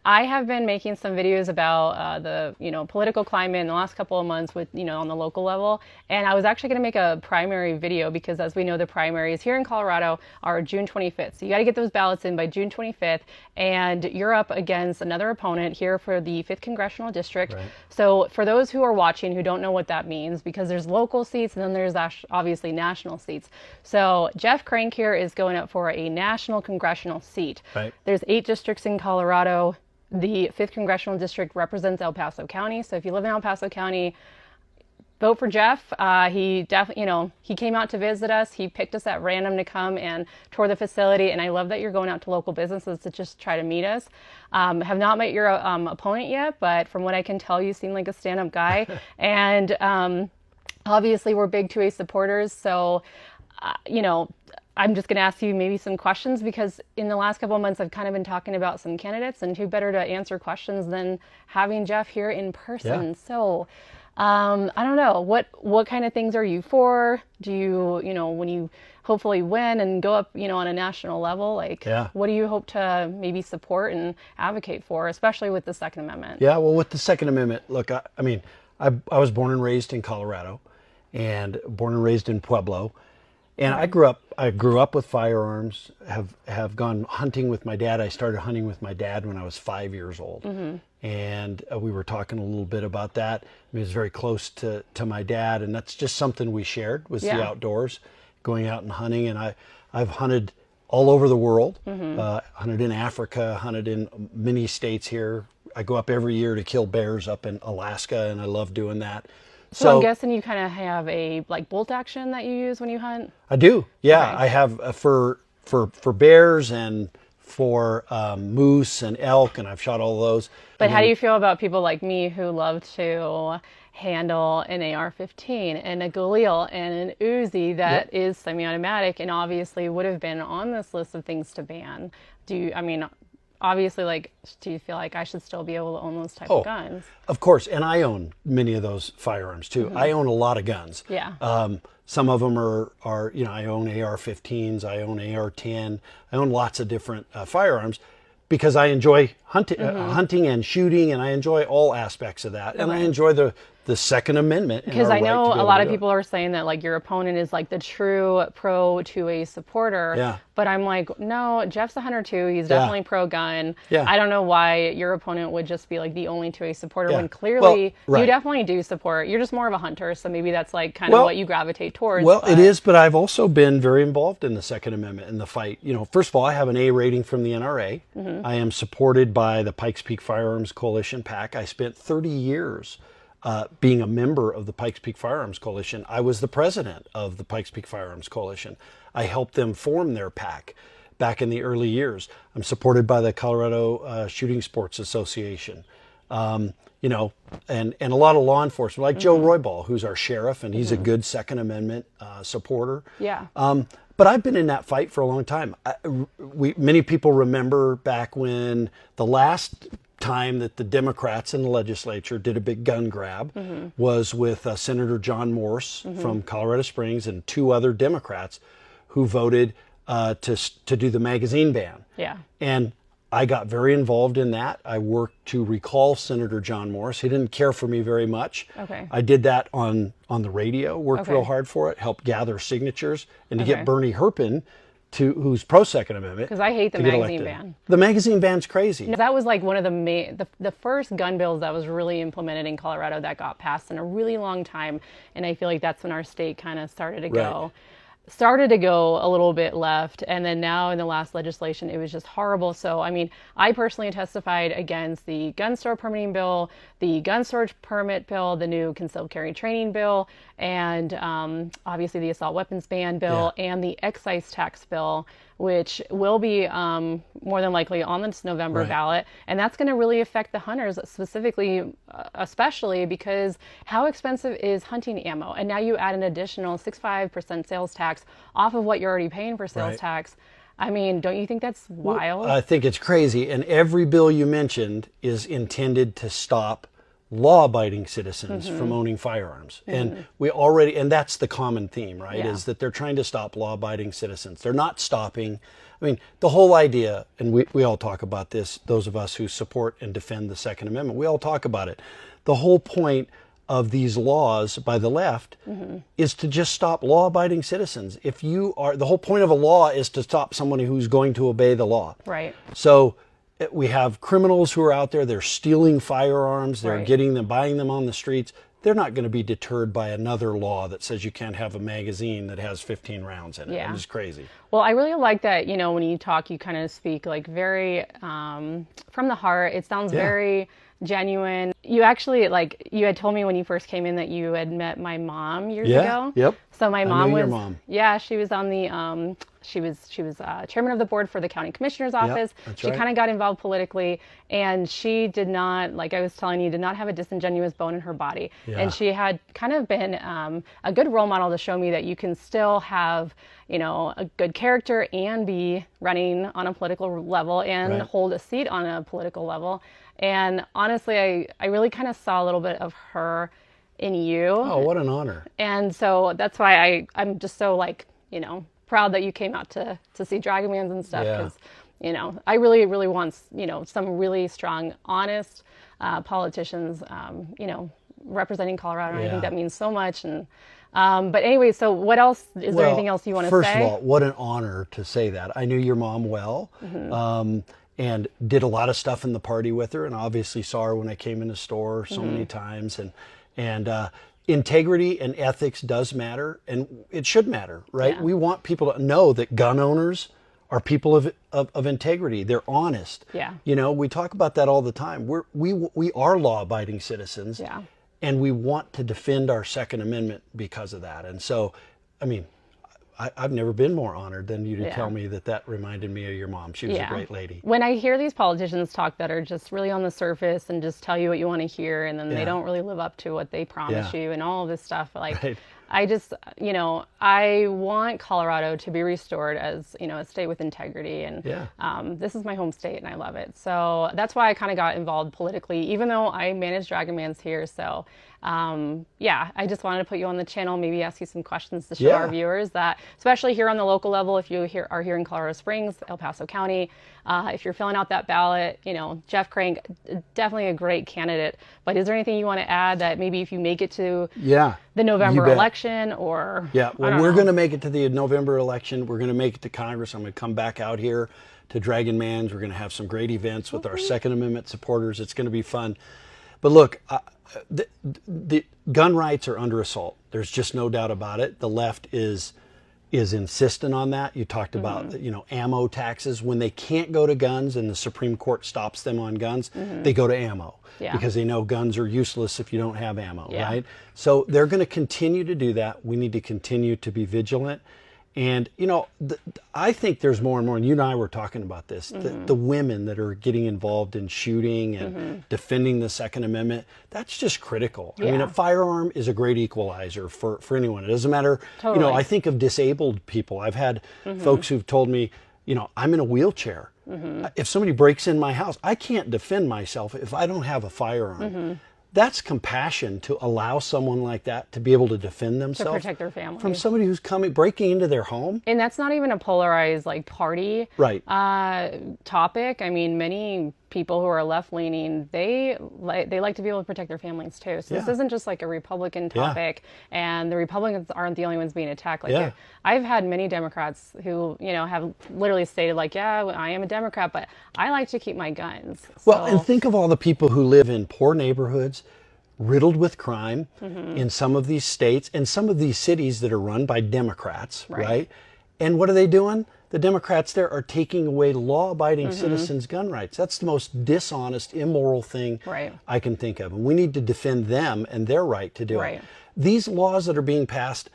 I have been making some videos about the political climate in the last couple of months with on the local level, and I was actually going to make a primary video because, as we know, the primaries here in Colorado are June 25th. So you got to get those ballots in by June 25th, and you're up against another opponent here for the 5th Congressional District. Right. So for those who are watching who don't know what that means, because there's local seats and then there's obviously national seats. So Jeff Crank here is going up for a national congressional seat. Right. There's 8 districts in Colorado. The 5th Congressional District represents El Paso County. So if you live in El Paso County, vote for Jeff. He definitely, he came out to visit us. He picked us at random to come and tour the facility. And I love that you're going out to local businesses to just try to meet us. Have not met your opponent yet, but from what I can tell, you seem like a stand-up guy. And obviously, we're big 2A supporters. So, I'm just going to ask you maybe some questions, because in the last couple of months I've kind of been talking about some candidates, and who better to answer questions than having Jeff here in person. Yeah. So I don't know, what kind of things are you for? Do you, when you hopefully win and go up, on a national level, what do you hope to maybe support and advocate for, especially with the Second Amendment? Yeah, well, with the Second Amendment, look, I was born and raised in Colorado, and born and raised in Pueblo. And I grew up with firearms, have gone hunting with my dad. I started hunting with my dad when I was 5 years old. Mm-hmm. And we were talking a little bit about that. I mean, it was very close to my dad, and that's just something we shared, was the outdoors, going out and hunting. And I've hunted all over the world, hunted in Africa, hunted in many states here. I go up every year to kill bears up in Alaska, and I love doing that. So I'm guessing you kind of have a bolt action that you use when you hunt? I do, yeah. Okay. I have for bears and for moose and elk, and I've shot all those. But how do you feel about people like me who love to handle an AR-15 and a Galil and an Uzi that is semi-automatic, and obviously would have been on this list of things to ban? Obviously, do you feel like I should still be able to own those type of guns? Of course, and I own many of those firearms too. Mm-hmm. I own a lot of guns. Yeah. Some of them are I own AR-15s, I own AR-10, I own lots of different firearms, because I enjoy hunting and shooting, and I enjoy all aspects of that, and I enjoy the Second Amendment. Because I know a lot of people are saying that your opponent is the true pro 2A supporter. Yeah. But I'm like, no, Jeff's a hunter too. He's definitely pro gun. Yeah. I don't know why your opponent would just be the only 2A supporter when clearly you definitely do support. You're just more of a hunter, so maybe that's kind of what you gravitate towards. Well, it is, but I've also been very involved in the Second Amendment and the fight. First of all, I have an A rating from the NRA. Mm-hmm. I am supported by the Pikes Peak Firearms Coalition PAC. I spent 30 years being a member of the Pikes Peak Firearms Coalition. I was the president of the Pikes Peak Firearms Coalition. I helped them form their PAC back in the early years. I'm supported by the Colorado Shooting Sports Association. And a lot of law enforcement, like Joe Roybal, who's our sheriff, and he's a good Second Amendment supporter. Yeah. But I've been in that fight for a long time. Many people remember back when the last time that the Democrats in the legislature did a big gun grab was with Senator John Morse from Colorado Springs and 2 other Democrats who voted to do the magazine ban. Yeah. And I got very involved in that. I worked to recall Senator John Morse. He didn't care for me very much. Okay. I did that on the radio, worked real hard for it, helped gather signatures, and to get Bernie Herpin, who's pro Second Amendment. Because I hate the magazine ban. The magazine ban's crazy. That was one of the first gun bills that was really implemented in Colorado that got passed in a really long time, and I feel like that's when our state kind of started to go a little bit left, and then now in the last legislation it was just horrible. So I personally testified against the gun store permitting bill, the gun storage permit bill, the new concealed carry training bill, and obviously the assault weapons ban bill, and the excise tax bill, which will be more than likely on this November ballot. And that's going to really affect the hunters specifically, especially because how expensive is hunting ammo? And now you add an additional 6.5% sales tax off of what you're already paying for sales tax. Don't you think that's wild? I think it's crazy. And every bill you mentioned is intended to stop law-abiding citizens from owning firearms. And and that's the common theme, right? Is that they're trying to stop law-abiding citizens. They're not stopping I mean, the whole idea, and we all talk about this, those of us who support and defend the Second Amendment, we all talk about it. The whole point of these laws by the left is to just stop law-abiding citizens. If you are, the whole point of a law is to stop someone who's going to obey the law. Right. So we have criminals who are out there, they're stealing firearms, they're Right. getting them, buying them on the streets. They're not going to be deterred by another law that says you can't have a magazine that has 15 rounds in it. Yeah. It's crazy. Well, I really like that, you know, when you talk, you kind of speak like very from the heart. It sounds very genuine. You actually, like, you had told me when you first came in that you had met my mom years ago. Yep. So my mom knew was, your mom. yeah, she was on the, she was chairman of the board for the county commissioner's office. that's She right. kind of got involved politically, and she did not, like I was telling you, did not have a disingenuous bone in her body. Yeah. And she had kind of been a good role model to show me that you can still have, you know, a good character and be running on a political level and Right. hold a seat on a political level. And honestly, I really kind of saw a little bit of her in you. Oh, what an honor. And so that's why I'm just so, like, you know, proud that you came out to see Dragonmans and stuff, Yeah. because, you know, I really, really want, you know, some really strong, honest politicians, you know, representing Colorado. And I Yeah. think that means so much. And but anyway, so what else? Is there anything else you want to say? First of all, what an honor to say that. I knew your mom well, and did a lot of stuff in the party with her, and obviously saw her when I came in the store so many times. And integrity and ethics does matter, and it should matter, right? Yeah. We want people to know that gun owners are people of integrity. They're honest. Yeah. You know, we talk about that all the time. We are law-abiding citizens. Yeah. And we want to defend our Second Amendment because of that. And so, I mean, I've never been more honored than you to Yeah. tell me that reminded me of your mom. She was a great lady. When I hear these politicians talk that are just really on the surface and just tell you what you want to hear, and then they Yeah. don't really live up to what they promise Yeah. you and all of this stuff, like, Right. I just, you know, I want Colorado to be restored as, you know, a state with integrity. And Yeah. this is my home state and I love it. So that's why I kind of got involved politically, even though I manage Dragonman's here. So yeah, I just wanted to put you on the channel, maybe ask you some questions to show Yeah. our viewers that, especially here on the local level, if you are here in Colorado Springs, El Paso County, if you're filling out that ballot, you know, Jeff Crank, definitely a great candidate. But is there anything you want to add that maybe if you make it to Yeah. the November You bet. election, or Yeah, I well, don't we're know. going to make it to the November election. We're going to make it to Congress. I'm going to come back out here to Dragonman's. We're going to have some great events with our Second Amendment supporters. It's going to be fun. But look, the gun rights are under assault. There's just no doubt about it. The left is insistent on that. You talked about, you know, ammo taxes. When they can't go to guns and the Supreme Court stops them on guns, they go to ammo. Yeah. Because they know guns are useless if you don't have ammo, Yeah. right? So they're going to continue to do that. We need to continue to be vigilant. And, you know, I think there's more and more, and you and I were talking about this, the women that are getting involved in shooting and defending the Second Amendment, that's just critical. I mean, Yeah. a firearm is a great equalizer for anyone. It doesn't matter, you know, Totally. I think of disabled people. I've had folks who've told me, you know, I'm in a wheelchair. If somebody breaks in my house, I can't defend myself if I don't have a firearm. That's compassion to allow someone like that to be able to defend themselves protect their family. from somebody who's breaking into their home. And that's not even a polarized, like, party Right. topic. I mean, many people who are left leaning, they like to be able to protect their families too. So this Yeah. isn't just like a Republican topic, and the Republicans aren't the only ones being attacked. Like, Yeah. I've had many Democrats who, you know, have literally stated like, yeah, I am a Democrat, but I like to keep my guns. Well, So- and think of all the people who live in poor neighborhoods, riddled with crime in some of these states and some of these cities that are run by Democrats, right? And what are they doing? The Democrats there are taking away law-abiding citizens' gun rights. That's the most dishonest, immoral thing Right. I can think of. And we need to defend them and their right to do Right. it. These laws that are being passed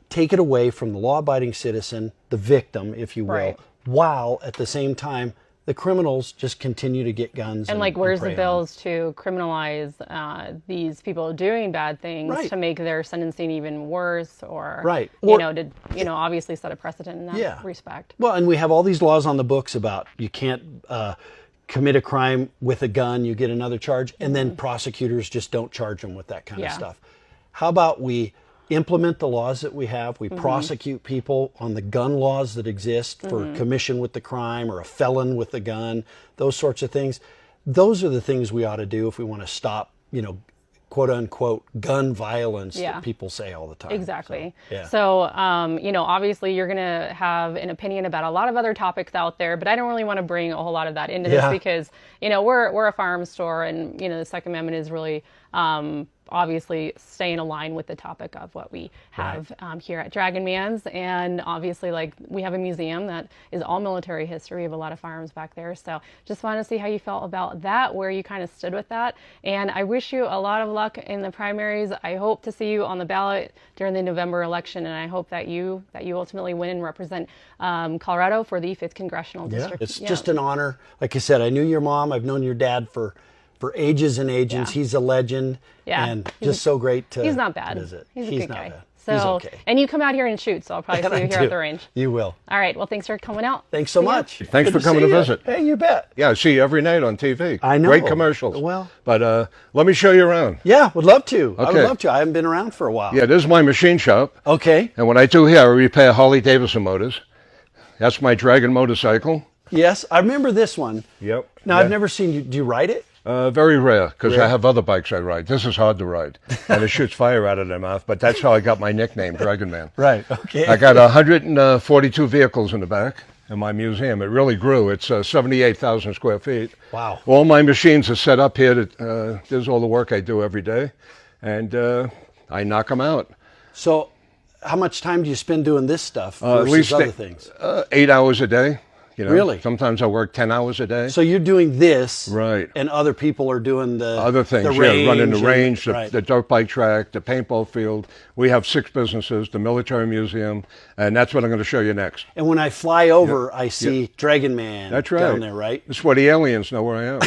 take it away from the law-abiding citizen, the victim, if you will, Right. while at the same time the criminals just continue to get guns. And like, where's prey the on them. bills to criminalize these people doing bad things Right. to make their sentencing even worse, or Right. you Or- know, to obviously set a precedent in that Yeah. respect. Well, and we have all these laws on the books about you can't commit a crime with a gun, you get another charge, and then prosecutors just don't charge them with that kind of Yeah. stuff. How about we implement the laws that we have. We prosecute people on the gun laws that exist for commission with the crime or a felon with the gun, those sorts of things. Those are the things we ought to do if we want to stop, you know, quote unquote gun violence that people say all the time. Exactly. So, you know, obviously you're going to have an opinion about a lot of other topics out there, but I don't really want to bring a whole lot of that into this because, you know, we're a firearms store, and, you know, the Second Amendment is really obviously stay in line with the topic of what we have here at Dragonman's. And obviously, like, we have a museum that is all military history of a lot of firearms back there. So just wanted to see how you felt about that, where you kind of stood with that. And I wish you a lot of luck in the primaries. I hope to see you on the ballot during the November election, and I hope that you ultimately win and represent Colorado for the 5th Congressional District. It's just an honor. Like I said, I knew your mom. I've known your dad for ages and ages. He's a legend. And just so great to He's not bad. visit. He's a good not guy. bad. So, He's okay. And you come out here and shoot, so I'll probably see you here at the range. You will. All right. Well, thanks for coming out. Thanks so much. Thanks for coming to visit. Hey, you bet. Yeah, I see you every night on TV. I know. Great commercials. Well. But let me show you around. Yeah, would love to. I would Okay. love to. I haven't been around for a while. Yeah, this is my machine shop. Okay. And what I do here, I repair Harley-Davidson motors. That's my Dragon motorcycle. Yes, I remember this one. Yep. Now, I've never seen you. Do you ride it? Very rare, because I have other bikes I ride. This is hard to ride, and it shoots fire out of their mouth, but that's how I got my nickname, Dragonman. Right, okay. I got 142 vehicles in the back in my museum. It really grew. It's 78,000 square feet. Wow. All my machines are set up here. This is all the work I do every day, and I knock them out. So, how much time do you spend doing this stuff At versus least other things? 8 hours a day. You know, Really? Sometimes I work 10 hours a day. So you're doing this, Right. And other people are doing the Other things, the running the range, right. the dirt bike track, the paintball field. We have 6 businesses, the military museum, and that's what I'm going to show you next. And when I fly over, I see Dragonman That's right. down there, right? That's where the aliens know where I am.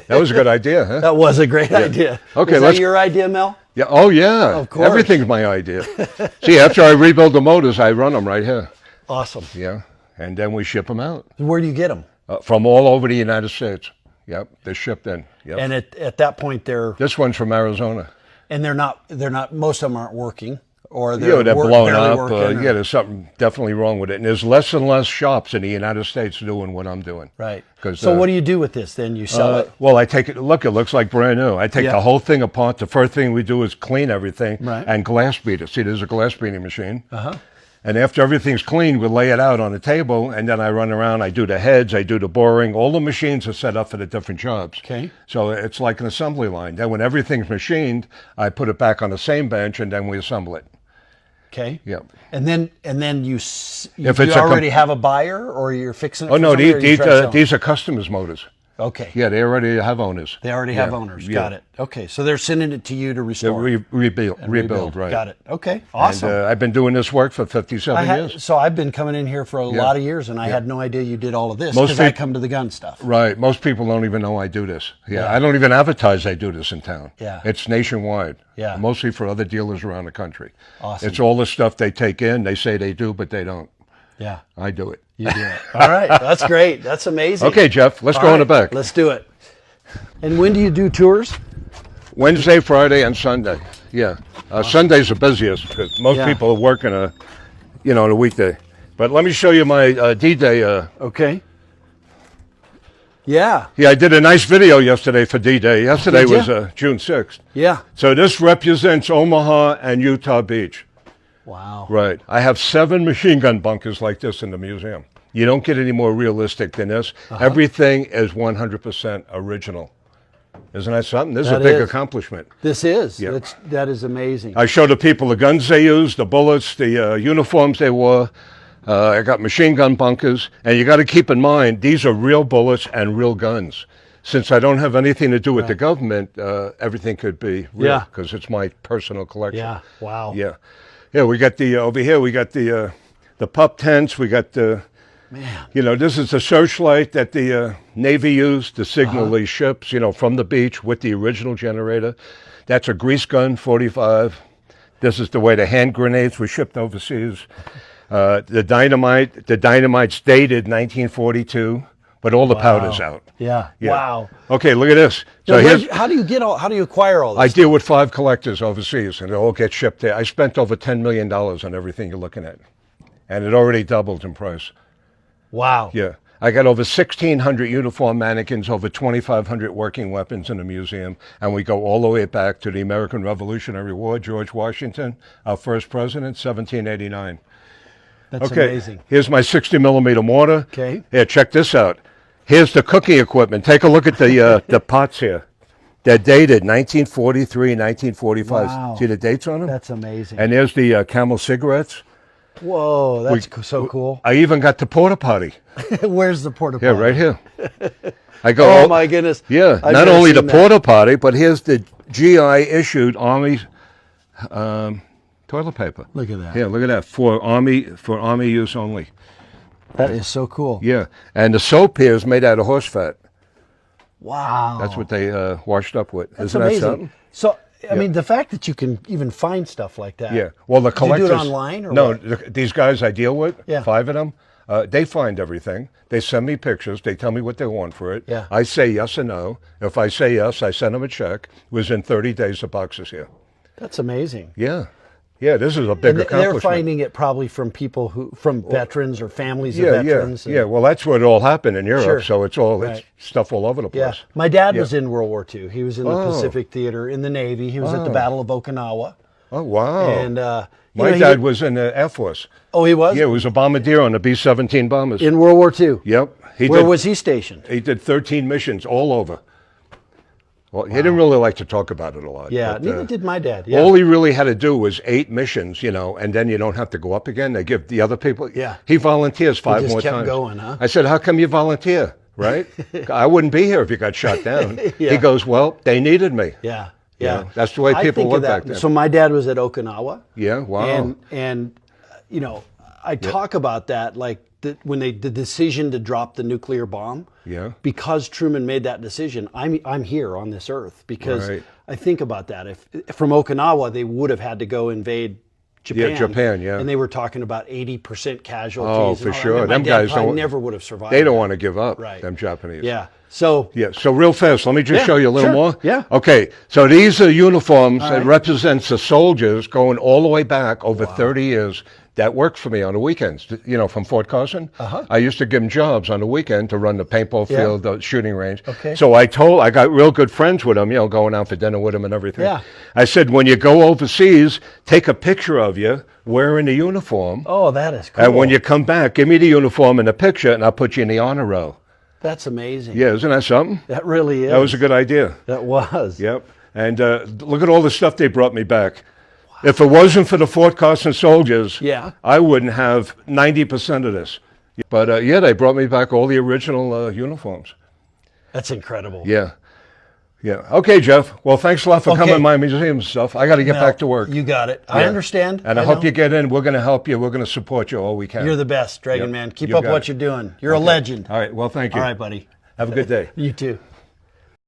That was a good idea, huh? That was a great idea. Okay, Is let's- that your idea, Mel? Yeah. Oh, yeah. Of course. Everything's my idea. See, after I rebuild the motors, I run them right here. Awesome. Yeah. And then we ship them out Where do you get them? from all over the United States. Yep. They're shipped in. Yep. And at that point, This one's from Arizona. they're not. Most of them aren't working, or They're they're blown barely up. working, Yeah, there's something definitely wrong with it. And there's less and less shops in the United States doing what I'm doing. Right. 'Cause, So what do you do with this then? You sell it? Well, I take it. Look, it looks like brand new. I take Yeah. the whole thing apart. The first thing we do is clean everything Right. and glass beat it. See, there's a glass beating machine. And after everything's cleaned, we lay it out on the table, and then I run around. I do the heads, I do the boring. All the machines are set up for the different jobs. Okay. So it's like an assembly line. Then when everything's machined, I put it back on the same bench, and then we assemble it. Okay. Yep. And then you If it's you a already have a buyer, or you're fixing it? Oh for no, somebody, or you try to sell them? these are customers motors. Okay. Yeah, they already have owners. They already have owners. Got it. Okay. So they're sending it to you to They restore. rebuild, right? Got it. Okay. Awesome. And I've been doing this work for 57 years. So I've been coming in here for a lot of years, and I had no idea you did all of this Most because I peop- come to the gun stuff. Right. Most people don't even know I do this. Yeah. I don't even advertise I do this in town. Yeah. It's nationwide. Yeah. Mostly for other dealers around the country. Awesome. It's all the stuff they take in. They say they do, but they don't. Yeah. I do it. You do it. All right. That's great. That's amazing. Okay, Jeff, let's All go in the right, back. Let's do it. And when do you do tours? Wednesday, Friday, and Sunday. Yeah. Sunday's the busiest because most Yeah. people are working on a weekday. But let me show you my D-Day. Okay. Yeah. Yeah, I did a nice video yesterday for D-Day. Yesterday Did ya? was June 6th. Yeah. So this represents Omaha and Utah Beach. Wow. Right. I have 7 machine gun bunkers like this in the museum. You don't get any more realistic than this. Everything is 100% original. Isn't that something? This is a That big is. accomplishment. This is. Yeah. That is amazing. I show the people the guns they use, the bullets, the uniforms they wore. I got machine gun bunkers. And you got to keep in mind, these are real bullets and real guns. Since I don't have anything to do with the government, everything could be real Yeah. because it's my personal collection. Yeah. Wow. Yeah. Yeah, we got the, over here, we got the pup tents. We got the, Man. This is the searchlight that the Navy used to signal these ships, from the beach with the original generator. That's a grease gun, 45. This is the way the hand grenades were shipped overseas. The dynamite's dated 1942, but all the powder's out. Yeah. Wow. Okay, look at this. Now, So how do you acquire all this? I deal with 5 collectors overseas, and they all get shipped there. I spent over $10 million on everything you're looking at, and it already doubled in price. Wow. Yeah. I got over 1,600 uniform mannequins, over 2,500 working weapons in the museum, and we go all the way back to the American Revolutionary War, George Washington, our first president, 1789. That's okay, amazing. Here's my 60 millimeter mortar. Okay. Here, check this out. Here's the cooking equipment. Take a look at the pots here. They're dated 1943, 1945. Wow. See the dates on them? That's amazing. And there's the Camel cigarettes. Whoa, that's so cool. I even got the porta potty. Where's the porta potty? Yeah, right here. I go. Oh my goodness. Yeah, I've not never only the seen that. porta potty, but here's the GI issued Army toilet paper. Look at that. Yeah, look at that for Army use only. That is so cool. Yeah, and the soap here is made out of horse fat. Wow. That's what they washed up with. That's Isn't amazing. that something? So, I mean, the fact that you can even find stuff like that. Yeah. Well, the Did you collectors. do it online or no, what? these guys I deal with, Yeah. 5 of them, they find everything. They send me pictures. They tell me what they want for it. Yeah. I say yes or no. If I say yes, I send them a check. Within 30 days, the box is here. That's amazing. Yeah. Yeah, this is a big And accomplishment. they're finding it probably from people from veterans or families of Yeah, veterans. yeah. Well, that's what all happened in Europe. Sure. So it's all Right. it's stuff all over the Yeah. place. My dad was in World War II. He was in the Oh. Pacific Theater in the Navy. He was at the Battle of Okinawa. Oh, wow. And My dad was in the Air Force. Oh, he was? Yeah, he was a bombardier on the B-17 bombers. In World War II. Yep. Where was he stationed? He did 13 missions all over. Well, he didn't really like to talk about it a lot. Yeah, but, neither did my dad. Yeah. All he really had to do was 8 missions, and then you don't have to go up again. They give the other people. Yeah. He volunteers 5 just more kept times. going, huh? I said, how come you volunteer, right? I wouldn't be here if you got shot down. Yeah. He goes, well, they needed me. Yeah. You Yeah. know, that's the way I people think look of that. back then. So my dad was at Okinawa. Yeah, wow. And I talk about that like when the decision to drop the nuclear bomb. Yeah. Because Truman made that decision, I'm here on this earth because Right. I think about that. If from Okinawa they would have had to go invade Japan. Yeah, Japan, yeah. And they were talking about 80% casualties. Oh, and for all that. sure. My Them dad guys probably don't- never would have survived. They don't that. want to give up, Right. them Japanese. Yeah. So Yeah, so real fast, let me just Yeah, show you a little sure, more. yeah. Okay, so these are uniforms that right. represents the soldiers going all the way back over 30 years that worked for me on the weekends, from Fort Carson. I used to give them jobs on the weekend to run the paintball Yeah. field, the shooting range. Okay. So I got real good friends with them, going out for dinner with them and everything. Yeah. I said, when you go overseas, take a picture of you wearing the uniform. oh, that is cool. And when you come back, give me the uniform and the picture, and I'll put you in the honor row. That's amazing. Yeah, isn't that something? That really is. That was a good idea. That was. Yep. And look at all the stuff they brought me back. If it wasn't for the Fort Carson soldiers, Yeah. I wouldn't have 90% of this. But they brought me back all the original uniforms. That's incredible. Yeah. Yeah. Okay, Jeff. Well, thanks a lot for Okay. coming to my museum and stuff. I got to get Now, back to work. You got it. I Yeah. understand. And I hope know. you get in. We're going to help you. We're going to support you all we can. You're the best, Dragon Yep. Man. Keep You up got what it. you're doing. You're a Okay. legend. All right. Well, thank you. All right, buddy. Have a good day. You too.